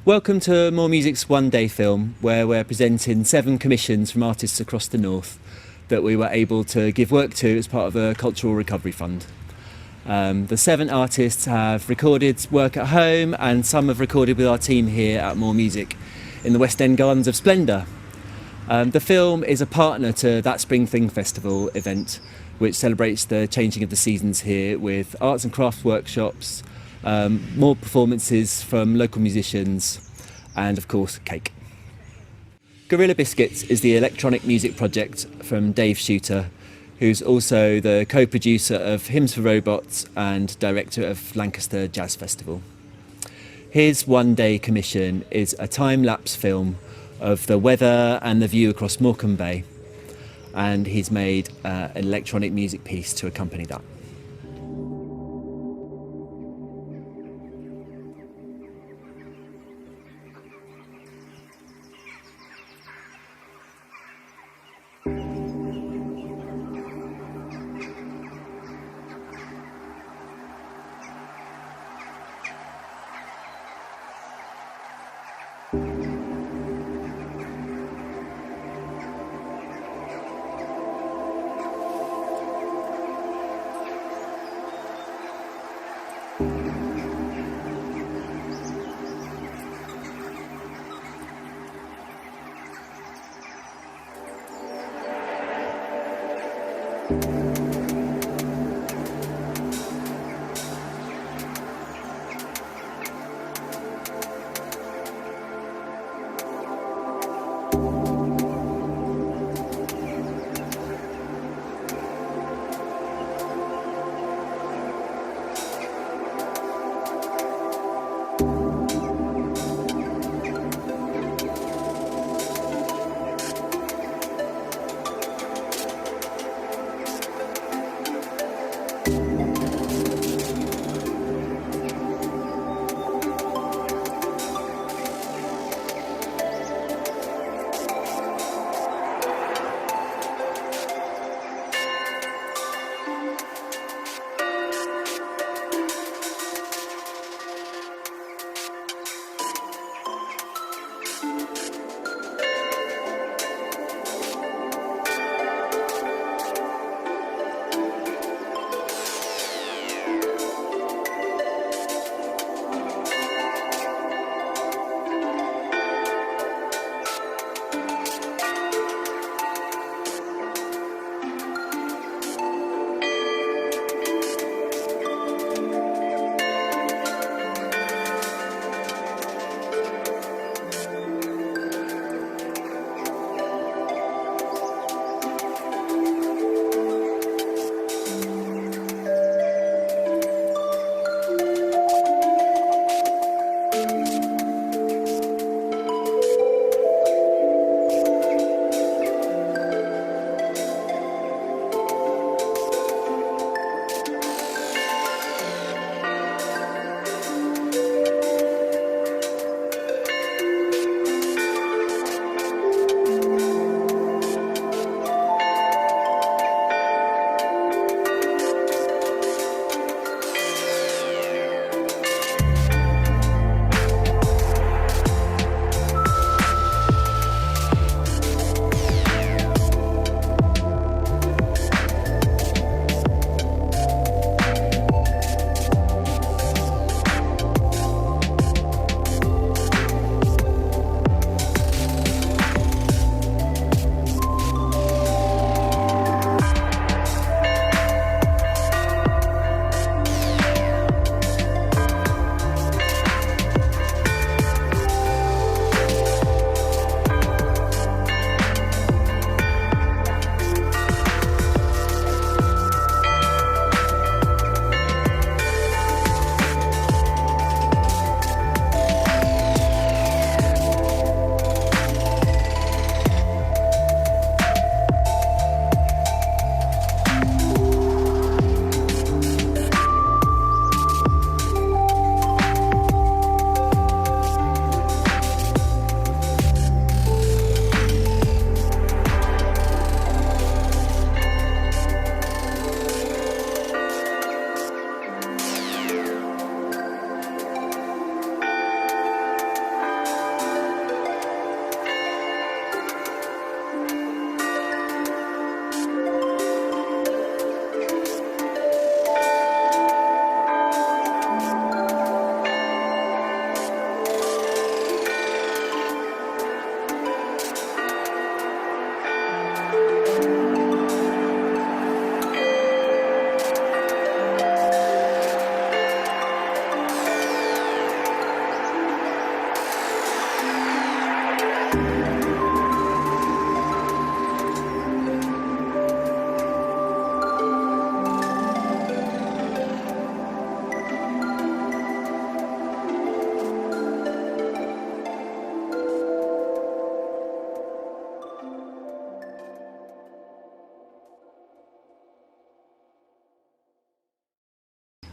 Welcome to More Music's One Day Film, where we're presenting 7 commissions from artists across the north that we were able to give work to as part of the Cultural Recovery Fund. The 7 artists have recorded work at home, and some have recorded with our team here at More Music in the West End Gardens of Splendour. The film is a partner to That Spring Thing Festival event, which celebrates the changing of the seasons here with arts and crafts workshops, more performances from local musicians, and of course cake. Gorilla Biscuits is the electronic music project from Dave Shooter, who's also the co-producer of Hymns for Robots and director of Lancaster Jazz Festival. His one-day commission is a time-lapse film of the weather and the view across Morecambe Bay, and he's made an electronic music piece to accompany that.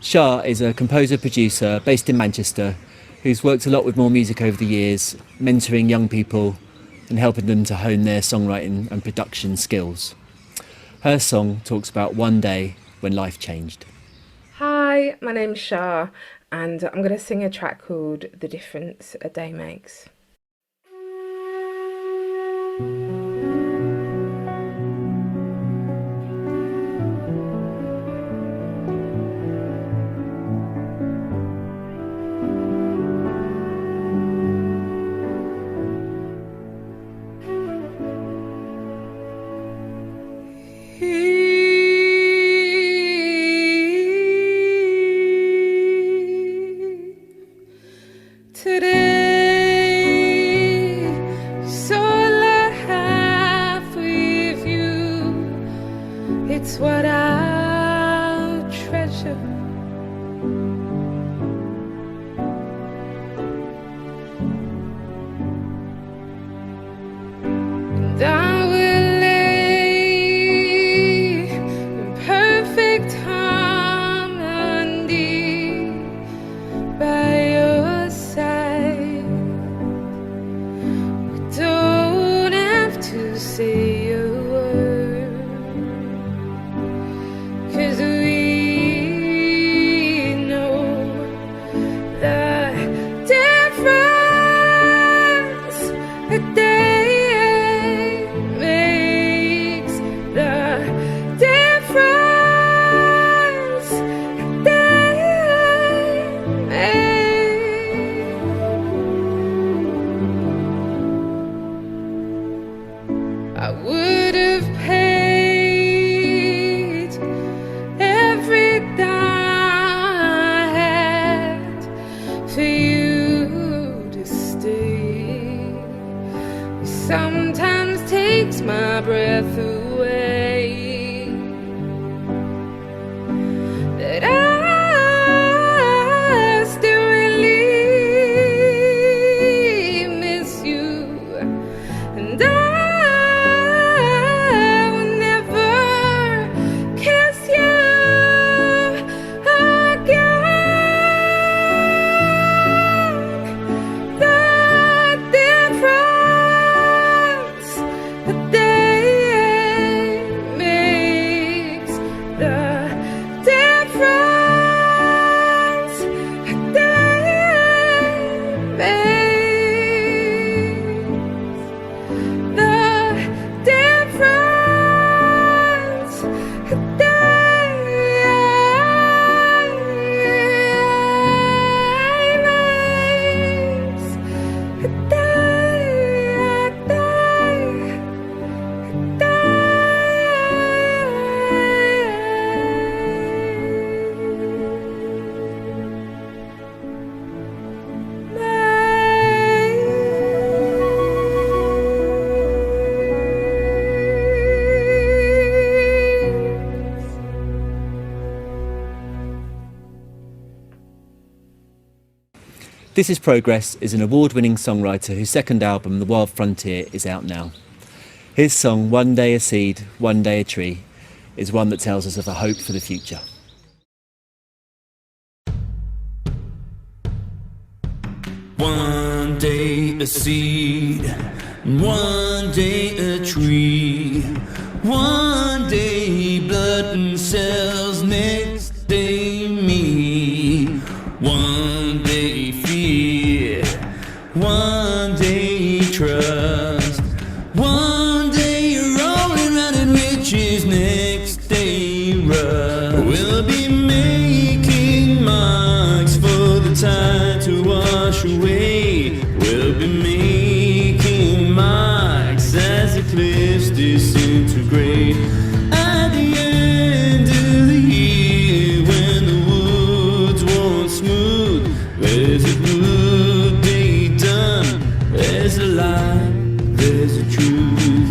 Shah is a composer-producer based in Manchester who's worked a lot with More Music over the years, mentoring young people and helping them to hone their songwriting and production skills. Her song talks about one day when life changed. Hi, my name's Shah, and I'm going to sing a track called The Difference a Day Makes. Today is all I have with you. It's what I'll treasure. And I will lay in perfect harmony by your side. We don't have to say a word, 'cause we know the difference a day makes. The difference a day makes. I would have paid every dime I had for you to stay. It sometimes takes my breath away, but I still really miss you, and I will never kiss you again. The difference a day makes. The difference a day makes. The difference a day makes. A This Is Progress is an award-winning songwriter whose second album, The Wild Frontier, is out now. His song, One Day a Seed, One Day a Tree, is one that tells us of a hope for the future. One day a seed, one day a tree, one day blood and cells, next day me. One day fear, one day trust, one day rolling around in riches, next day rust. We'll be making marks for the tide to wash away. We'll be making marks as the cliffs disintegrate. At the end of the year, when the woods won't smooth, there's a good day done, there's a lie, there's a truth.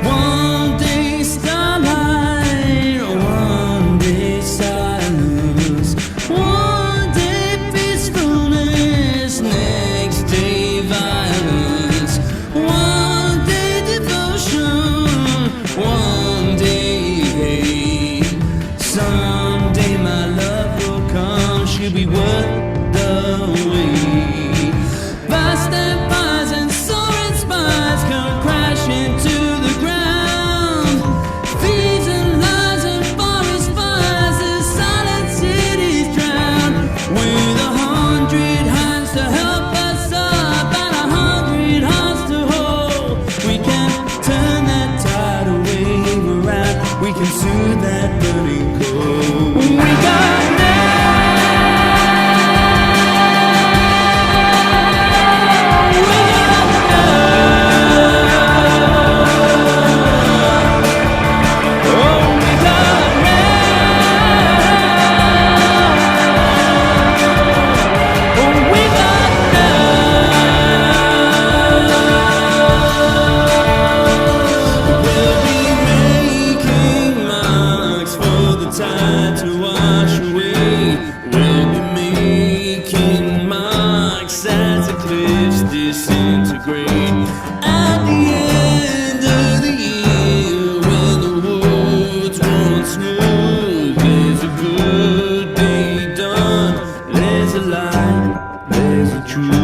One day starlight, one day silence, one day peacefulness, next day violence. will be worth the wait. Vast empires and soaring spires come crashing to the ground. Thieves and lies and forest fires, the silent cities drown. With 100 hands to help us up and 100 hearts to hold, we can turn that tidal wave around. We can soothe that burning cold. We got time to wash away. We'll be making marks as the cliffs disintegrate. At the end of the year, when the woods won't smooth, there's a good day done. There's a light, there's a truth.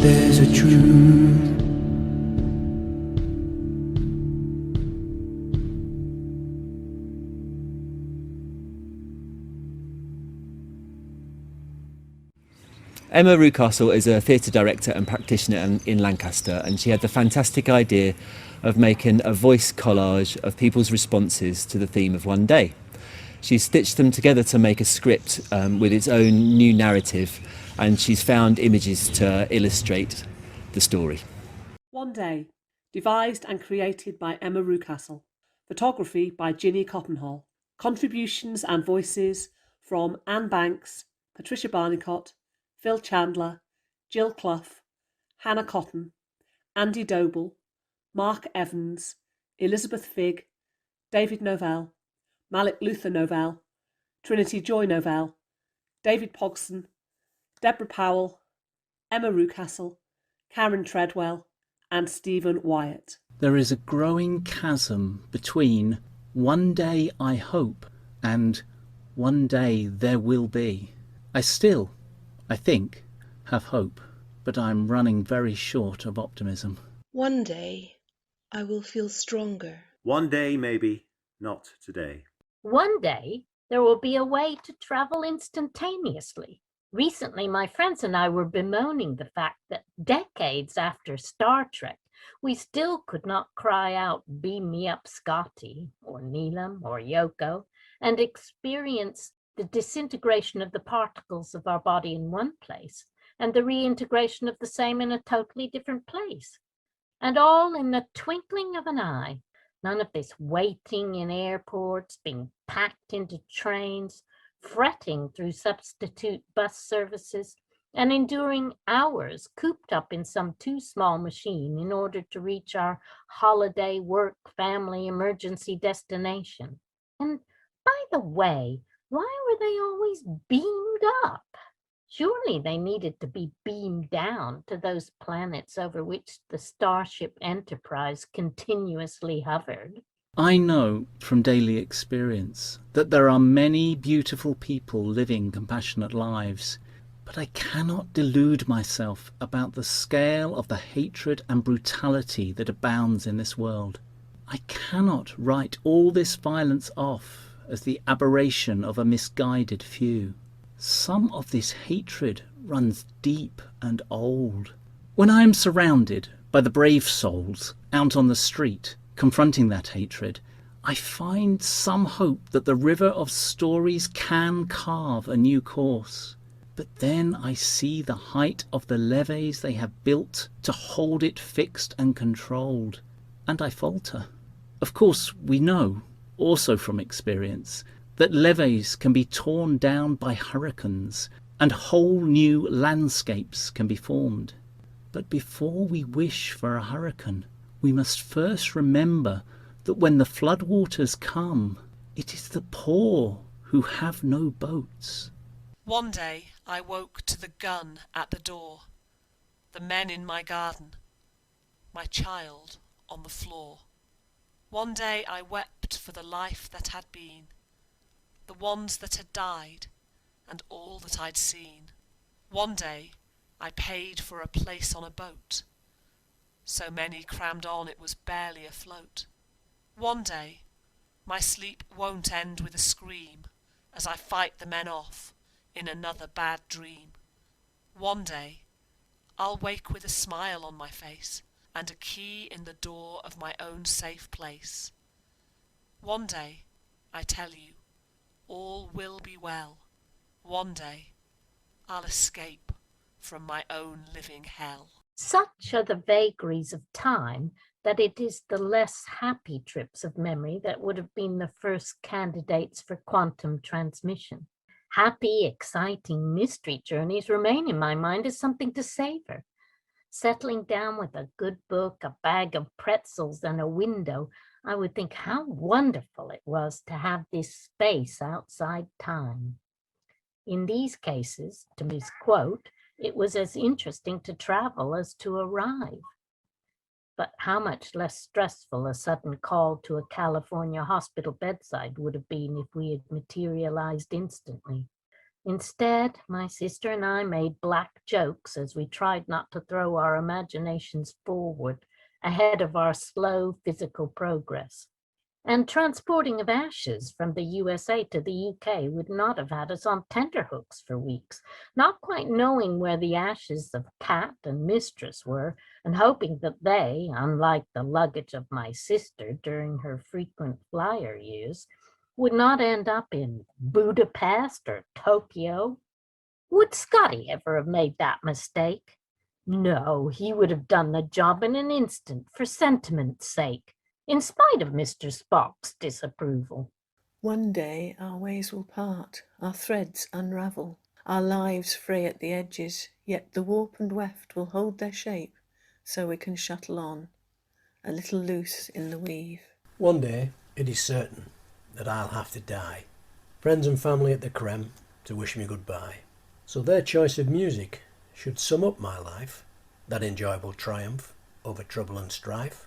There's a truth. Emma Rucastle is a theatre director and practitioner in Lancaster, and she had the fantastic idea of making a voice collage of people's responses to the theme of One Day. She's stitched them together to make a script with its own new narrative, and she's found images to illustrate the story. One Day, devised and created by Emma Rucastle. Photography by Ginny Cottonhall. Contributions and voices from Anne Banks, Patricia Barnicott, Phil Chandler, Jill Clough, Hannah Cotton, Andy Doble, Mark Evans, Elizabeth Figg, David Novell, Malik Luther Novell, Trinity Joy Novell, David Pogson, Deborah Powell, Emma Rucastle, Karen Treadwell, and Stephen Wyatt. There is a growing chasm between one day I hope and one day there will be. I still, I think, have hope, but I'm running very short of optimism. One day I will feel stronger. One day, maybe, not today. One day there will be a way to travel instantaneously. Recently, my friends and I were bemoaning the fact that decades after Star Trek, we still could not cry out, "Beam me up, Scotty," or Neelam, or Yoko, and experience the disintegration of the particles of our body in one place and the reintegration of the same in a totally different place. And all in the twinkling of an eye. None of this waiting in airports, being packed into trains, fretting through substitute bus services, and enduring hours cooped up in some too small machine in order to reach our holiday, work, family, emergency destination. And by the way, why were they always beamed up? Surely they needed to be beamed down to those planets over which the Starship Enterprise continuously hovered. I know from daily experience that there are many beautiful people living compassionate lives, But I cannot delude myself about the scale of the hatred and brutality that abounds in this world. I cannot write all this violence off as the aberration of a misguided few. Some of this hatred runs deep and old. When I am surrounded by the brave souls out on the street confronting that hatred, I find some hope that the river of stories can carve a new course. But then I see the height of the levees they have built to hold it fixed and controlled, and I falter. Of course, we know, also from experience, that levees can be torn down by hurricanes and whole new landscapes can be formed. But before we wish for a hurricane, we must first remember that when the floodwaters come, it is the poor who have no boats. One day I woke to the gun at the door, the men in my garden, my child on the floor. One day I wept for the life that had been, the ones that had died, and all that I'd seen. One day I paid for a place on a boat, so many crammed on it was barely afloat. One day my sleep won't end with a scream as I fight the men off in another bad dream. One day I'll wake with a smile on my face and a key in the door of my own safe place. One day, I tell you, all will be well. One day I'll escape from my own living hell. Such are the vagaries of time that it is the less happy trips of memory that would have been the first candidates for quantum transmission. Happy, exciting mystery journeys remain in my mind as something to savor. Settling down with a good book, a bag of pretzels, and a window, I would think how wonderful it was to have this space outside time. In these cases, to misquote, it was as interesting to travel as to arrive. But how much less stressful a sudden call to a California hospital bedside would have been if we had materialized instantly. Instead, my sister and I made black jokes as we tried not to throw our imaginations forward ahead of our slow physical progress. And transporting of ashes from the USA to the UK would not have had us on tenterhooks for weeks, not quite knowing where the ashes of Cat and Mistress were, and hoping that they, unlike the luggage of my sister during her frequent flyer years, would not end up in Budapest or Tokyo. Would Scotty ever have made that mistake? No, he would have done the job in an instant for sentiment's sake, in spite of Mr. Spock's disapproval. One day our ways will part, our threads unravel, our lives fray at the edges, yet the warp and weft will hold their shape, so we can shuttle on, a little loose in the weave. One day, it is certain that I'll have to die. Friends and family at the creme to wish me goodbye. So their choice of music should sum up my life, that enjoyable triumph over trouble and strife.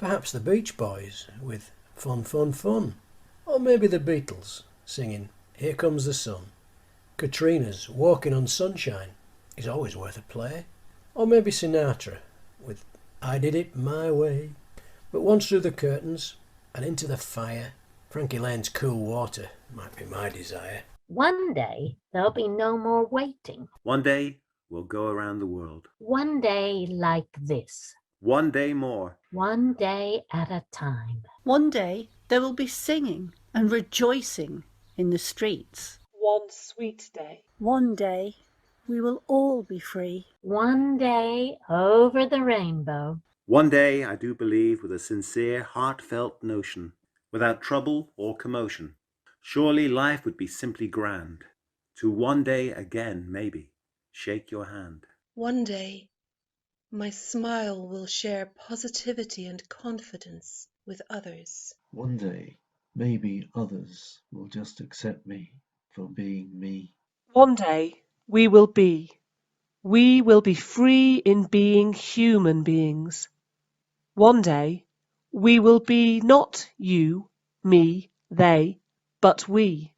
Perhaps the Beach Boys with Fun, Fun, Fun. Or maybe the Beatles singing Here Comes the Sun. Katrina's Walking on Sunshine is always worth a play. Or maybe Sinatra with I Did It My Way. But once through the curtains and into the fire, Frankie Lane's Cool Water might be my desire. One day, there'll be no more waiting. One day we'll go around the world. One day like this. One day more. One day at a time. One day there will be singing and rejoicing in the streets. One sweet day. One day we will all be free. One day over the rainbow. One day, I do believe, with a sincere, heartfelt notion, without trouble or commotion. Surely life would be simply grand. To one day again, maybe, shake your hand. One day my smile will share positivity and confidence with others. One day, maybe others will just accept me for being me. One day we will be. We will be free in being human beings. One day we will be not you, me, they, but we.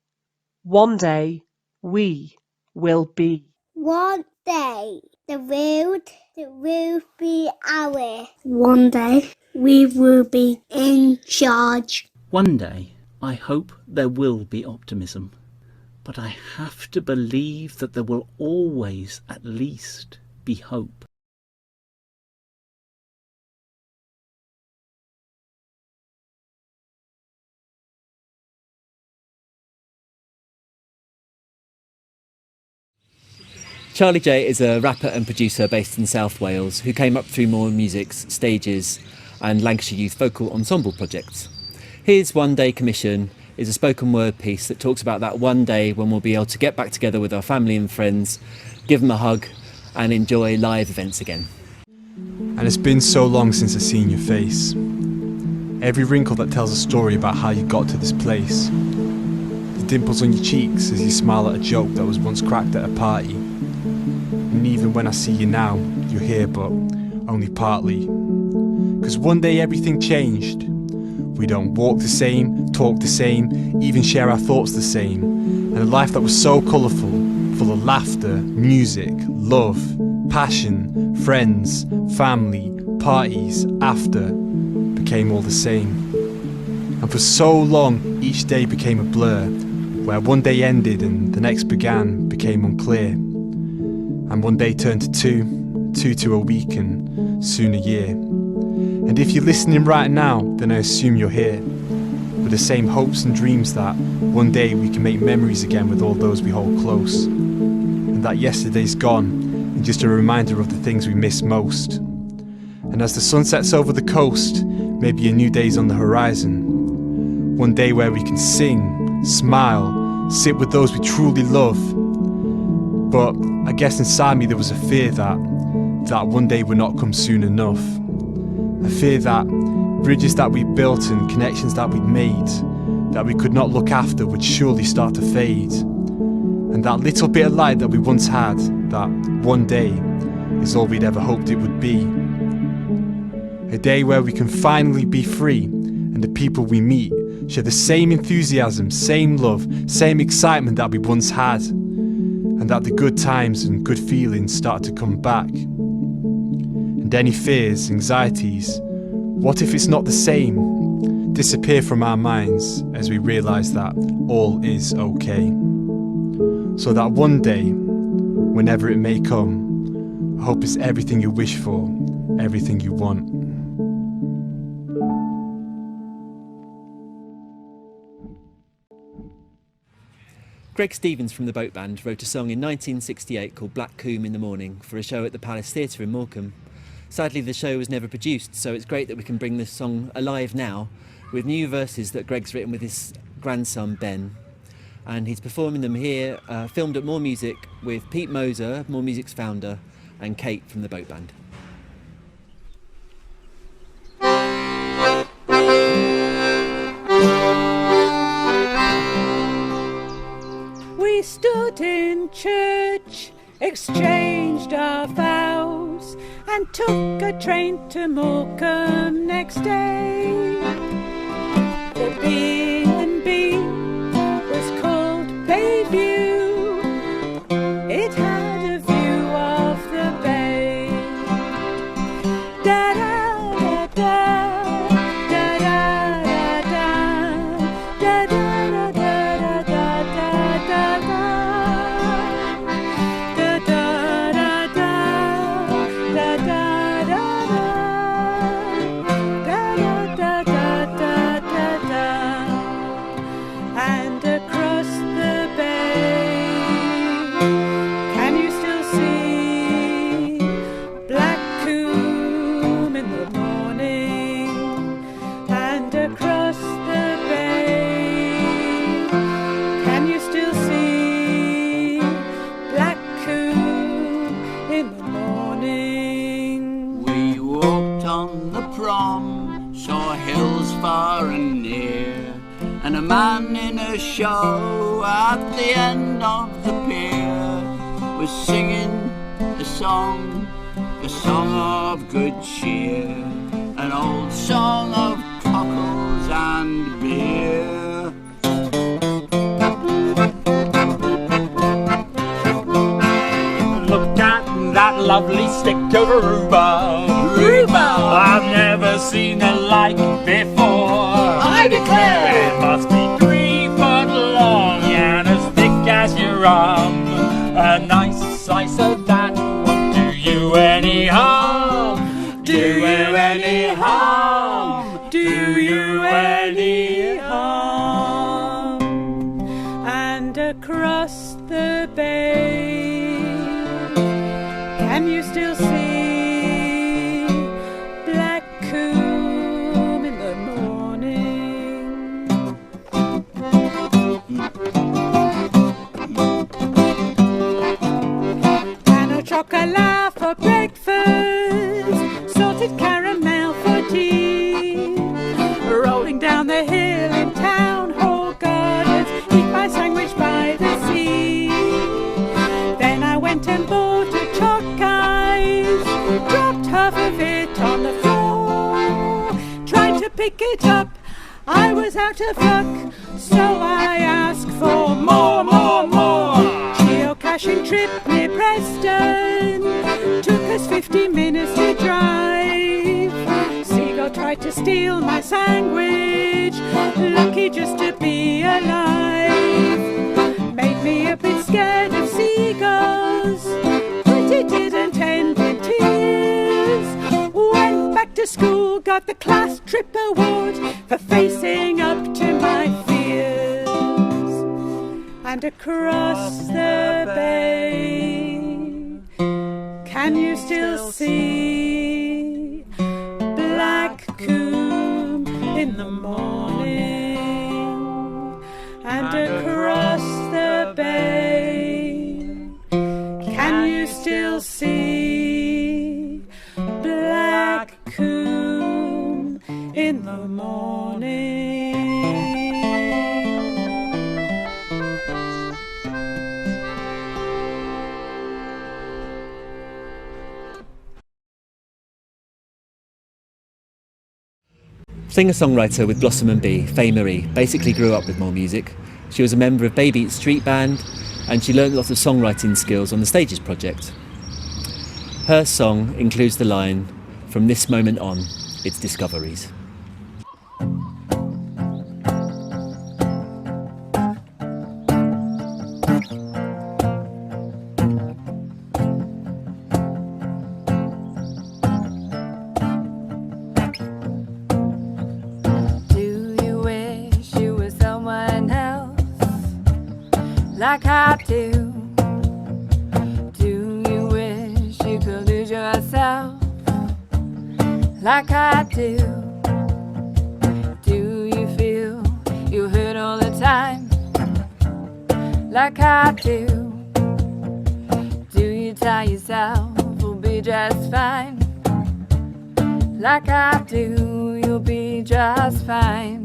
One day we will be. One day the world will be ours. One day we will be in charge. One day, I hope there will be optimism, but I have to believe that there will always at least be hope. Charlie J is a rapper and producer based in South Wales who came up through More Music's stages and Lancashire Youth Vocal Ensemble projects. His One Day commission is a spoken word piece that talks about that one day when we'll be able to get back together with our family and friends, give them a hug and enjoy live events again. And it's been so long since I've seen your face. Every wrinkle that tells a story about how you got to this place. The dimples on your cheeks as you smile at a joke that was once cracked at a party. And even when I see you now, you're here but only partly. 'Cause one day everything changed. We don't walk the same, talk the same, even share our thoughts the same. And a life that was so colourful, full of laughter, music, love, passion, friends, family, parties, after, became all the same. And for so long, each day became a blur, where one day ended and the next began, became unclear. And one day turned to two to a week and soon a year. And if you're listening right now, then I assume you're here, with the same hopes and dreams that one day we can make memories again with all those we hold close. And that yesterday's gone, and just a reminder of the things we miss most. And as the sun sets over the coast, maybe a new day's on the horizon. One day where we can sing, smile, sit with those we truly love. But I guess inside me there was a fear that one day would not come soon enough. A fear that bridges that we built and connections that we'd made, that we could not look after, would surely start to fade. And that little bit of light that we once had, that one day is all we'd ever hoped it would be. A day where we can finally be free, and the people we meet share the same enthusiasm, same love, same excitement that we once had. And that the good times and good feelings start to come back. And any fears, anxieties, what if it's not the same, disappear from our minds as we realise that all is okay. So that one day, whenever it may come, I hope it's everything you wish for, everything you want. Greg Stevens from the Boat Band wrote a song in 1968 called Black Comb in the Morning for a show at the Palace Theatre in Morecambe. Sadly, the show was never produced, so it's great that we can bring this song alive now with new verses that Greg's written with his grandson Ben. And he's performing them here, filmed at More Music with Pete Moser, More Music's founder, and Kate from the Boat Band. We stood in church, exchanged our vows, and took a train to Morecambe next day. The B&B was called Bayview. It had a view of the bay. Da da da da, da da da da, da da da da da da da. Far and near, and a man in a show at the end of the pier was singing a song of good cheer, an old song of cockles and beer. lovely stick of rhubarb. Rhubarb! I've never seen the like before. I declare! It must be 3 foot long and as thick as your arm. A nice slice of that won't do you any harm. Do you any harm? Do you any harm? And across the bay, can you still see Black Combe in the morning? And a chocolat for breakfast, salted caramel for tea. Rolling down the hill in Town Hall Gardens, eat my sandwich by the sea. Then I went and bought a chalk ice, dropped half of it on the floor. Tried to pick it up, I was out of luck, so I asked for more, more, more. Geocaching trip near Preston, took us 50 minutes to drive. Seagull tried to steal my sandwich, lucky just to be alive. Made me a bit scared of seagulls, but it didn't end in tears. Went back to school, got the class trip award for facing up to my fears. And across the bay, can you still see Black Combe in the morning? And across the bay, can you still see Black Combe in the morning? Singer-songwriter with Blossom and Bee, Faye Marie, basically grew up with more music. She was a member of Baby Eats Street Band, and she learned lots of songwriting skills on the Stages project. Her song includes the line, "From this moment on, it's discoveries." Like I do. Do you wish you could lose yourself like I do? Do you feel you hurt all the time like I do? Do you tell yourself we'll be just fine like I do? You'll be just fine.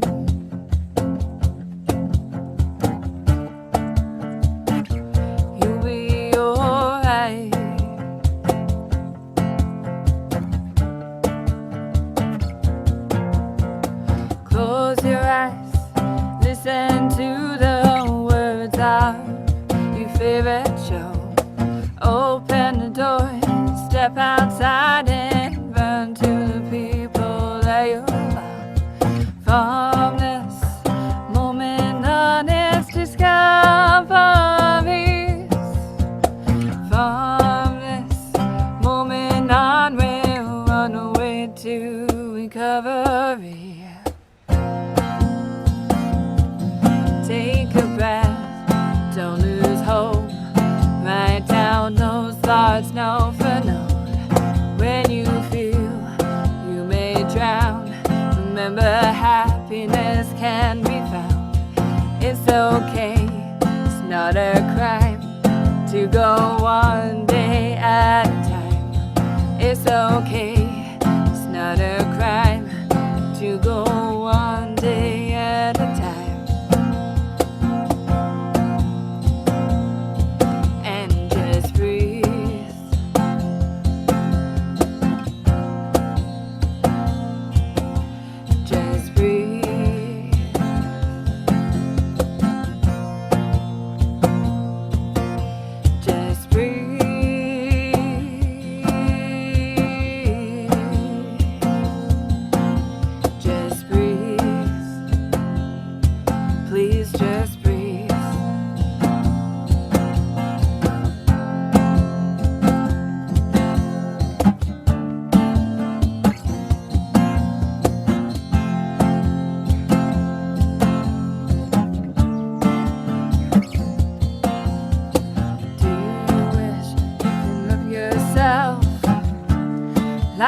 Close your eyes, listen to the words of your favorite show. Open the door, step outside and run to the people that you love. From this moment on, it's discoveries. From this moment on, we'll run away to recovery. Take a breath, don't lose hope. Write down those thoughts, note for note. When you feel you may drown, remember happiness can be found. It's okay, it's not a crime to go one day at a time. It's okay, it's not a crime to go one day at a time.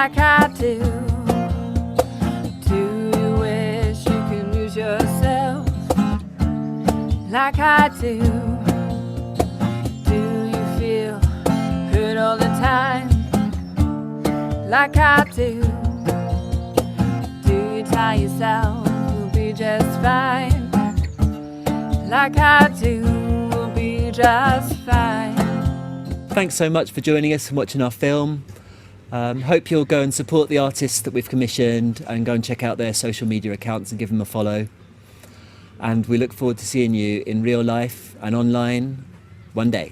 like I do? Do you wish you could lose yourself like I do? Do you feel hurt all the time like I do? Do you tell yourself you'll be just fine like I do? We'll be just fine. Thanks so much for joining us and watching our film. Hope you'll go and support the artists that we've commissioned and go and check out their social media accounts and give them a follow. And we look forward to seeing you in real life and online one day.